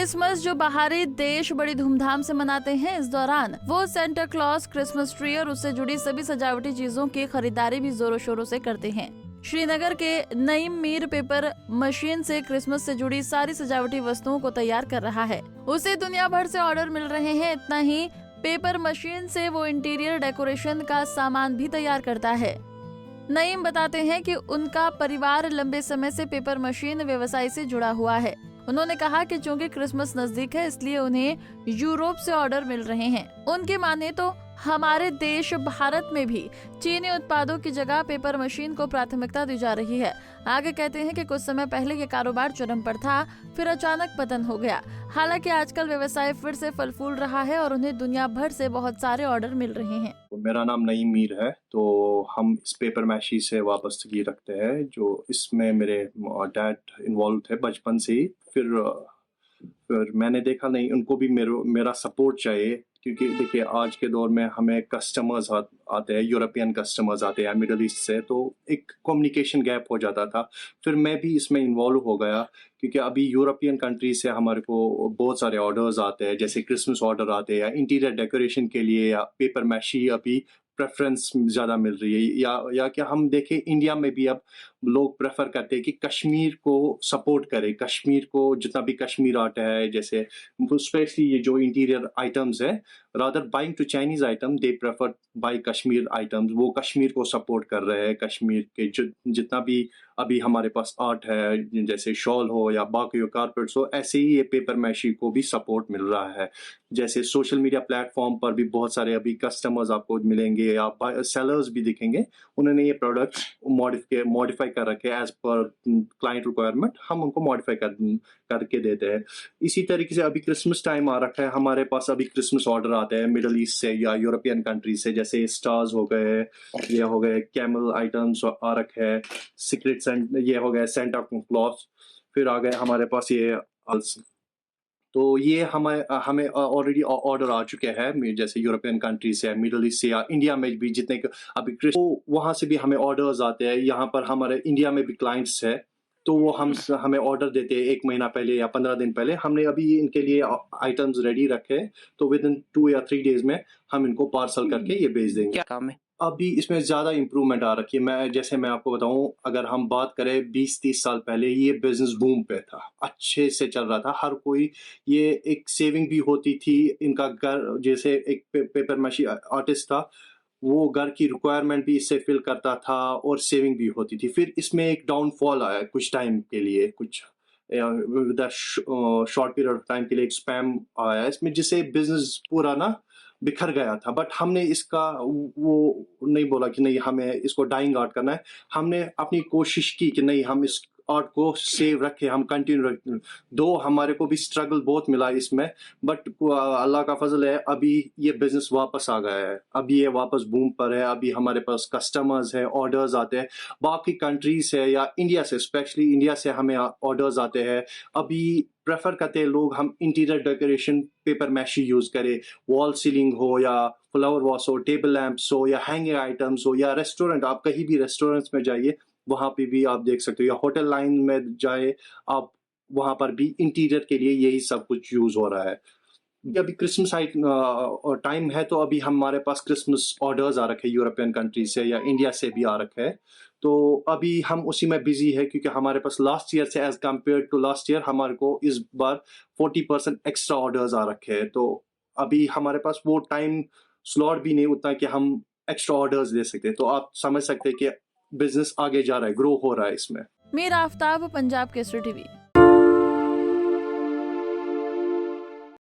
Christmas जो बाहरी देश बड़ी धूमधाम से मनाते हैं, इस दौरान वो सेंटा क्लॉज, क्रिसमस ट्री और उससे जुड़ी सभी सजावटी चीजों की खरीदारी भी जोरों शोरों से करते हैं। श्रीनगर के नईम मीर पेपर मशीन से क्रिसमस से जुड़ी सारी सजावटी वस्तुओं को तैयार कर रहा है। उसे दुनिया भर से ऑर्डर मिल रहे हैं। इतना ही पेपर मशीन से वो इंटीरियर डेकोरेशन का सामान भी तैयार करता है। नईम बताते हैं कि उनका परिवार लंबे समय से पेपर मशीन व्यवसाय से जुड़ा हुआ है। उन्होंने कहा कि चूंकि क्रिसमस नजदीक है, इसलिए उन्हें यूरोप से ऑर्डर मिल रहे हैं। उनके माने तो हमारे देश भारत में भी चीनी उत्पादों की जगह पेपर मशीन को प्राथमिकता दी जा रही है। आगे कहते हैं कि कुछ समय पहले ये कारोबार चरम पर था, फिर अचानक पतन हो गया। हालांकि आजकल व्यवसाय फिर से फल फूल रहा है और उन्हें दुनिया भर से बहुत सारे ऑर्डर मिल रहे हैं। मेरा नाम नईम मीर है। तो हम इस पेपर मैशी से वाबस्तगी रखते हैं, जो इसमें मेरे डैड इन्वॉल्व थे बचपन से ही। फिर मैंने देखा नहीं, उनको भी मेरा सपोर्ट चाहिए, क्योंकि देखिए आज के दौर में हमें कस्टमर्स आते हैं, यूरोपियन कस्टमर्स आते हैं मिडल ईस्ट से, तो एक कम्युनिकेशन गैप हो जाता था। फिर मैं भी इसमें इन्वॉल्व हो गया, क्योंकि अभी यूरोपियन कंट्री से हमारे को बहुत सारे ऑर्डर्स आते हैं, जैसे क्रिसमस ऑर्डर आते हैं या इंटीरियर डेकोरेशन के लिए, या पेपर मैशी अभी प्रेफरेंस ज़्यादा मिल रही है। या क्या हम देखें, इंडिया में भी अब लोग प्रेफर करते हैं कि कश्मीर को सपोर्ट करें, कश्मीर को जितना भी कश्मीर आर्ट है, जैसे स्पेशली ये जो इंटीरियर आइटम्स है, rather buying to Chinese item they prefer buy Kashmir items. वो कश्मीर को सपोर्ट कर रहे हैं। कश्मीर के जितना भी अभी हमारे पास आर्ट है, जैसे शॉल हो या बाकी कारपेट्स हो, ऐसे ही ये पेपर मैशी को भी सपोर्ट मिल रहा है। जैसे सोशल मीडिया प्लेटफॉर्म पर भी बहुत सारे अभी कस्टमर्स आपको मिलेंगे या सेलर्स भी दिखेंगे, उन्होंने ये प्रोडक्ट मॉडिफाई कर रखे एज पर क्लाइंट रिक्वायरमेंट। हम उनको मॉडिफाई करके देते हैं। इसी तरीके से अभी क्रिसमस टाइम आ रखा है, हमारे पास अभी क्रिसमस ऑर्डर आते हैं मिडल ईस्ट से या यूरोपियन कंट्री से, जैसे स्टार्स हो गए, ये हो गए कैमल आइटम्स आ रखे हैं, सीक्रेट ये हो गए सेंटा क्लॉज। फिर आ गए हमारे पास ये तो ये हमें ऑलरेडी ऑर्डर आ चुके हैं, जैसे यूरोपियन कंट्री से, मिडल ईस्ट से या इंडिया में भी जितने अभी तो वहाँ से भी हमें ऑर्डर्स आते हैं। यहाँ पर हमारे इंडिया में भी क्लाइंट्स है, तो वो हमें ऑर्डर देते हैं 1 महीना पहले या 15 दिन पहले। हमने अभी इनके लिए आइटम्स रेडी रखे हैं, तो विद इन 2 या 3 डेज में हम इनको पार्सल करके ये भेज देंगे। क्या काम है? अभी इसमें ज़्यादा इम्प्रूवमेंट आ रखी है। मैं आपको बताऊं, अगर हम बात करें 20-30 साल पहले, ये बिजनेस बूम पे था, अच्छे से चल रहा था। हर कोई, ये एक सेविंग भी होती थी इनका। घर जैसे एक पेपर मशीन आर्टिस्ट था, वो घर की रिक्वायरमेंट भी इससे फिल करता था और सेविंग भी होती थी। फिर इसमें एक डाउनफॉल आया कुछ टाइम के लिए, कुछ शॉर्ट पीरियड ऑफ टाइम के लिए एक स्पैम आया इसमें, जिससे बिजनेस पूरा ना बिखर गया था। बट हमने इसका वो नहीं बोला कि नहीं हमें इसको डाइंग आर्ट करना है। हमने अपनी कोशिश की कि नहीं, हम इस आर्ट को सेव रखें, हम कंटिन्यू रखें। दो हमारे को भी स्ट्रगल बहुत मिला इसमें, बट अल्लाह का फजल है, अभी ये बिजनेस वापस आ गया है। अभी ये वापस बूम पर है। अभी हमारे पास कस्टमर्स है, ऑर्डर्स आते हैं बाकी कंट्रीज से या इंडिया से, स्पेशली इंडिया से हमें ऑर्डर्स आते हैं। अभी प्रेफर करते हैं लोग हम interior decoration paper meshy use करें, वॉल सीलिंग हो या फ्लावर वॉस हो, टेबल लैंप्स हो या हैंगिंग आइटम्स हो, या रेस्टोरेंट, आप कहीं भी रेस्टोरेंट्स में जाइए वहां पे भी आप देख सकते हो, या होटल लाइन में जाए आप, वहां पर भी इंटीरियर के लिए यही सब कुछ यूज हो रहा है। अभी क्रिसमस टाइम है, तो अभी हमारे पास क्रिसमस ऑर्डर्स आ रखे हैं यूरोपियन कंट्री से या इंडिया से भी आ रखे हैं। तो अभी हम उसी में बिजी है, क्योंकि हमारे पास लास्ट ईयर से as compare to last year हमारे को इस बार 40% एक्स्ट्रा ऑर्डर्स आ रखे हैं। तो अभी हमारे पास वो टाइम स्लॉट भी नहीं उतना कि हम एक्स्ट्रा ऑर्डर्स दे सकते। तो आप समझ सकते हैं कि बिजनेस आगे जा रहा है, ग्रो हो रहा है इसमें। मीर आफ्ताब, पंजाब केसरी टीवी।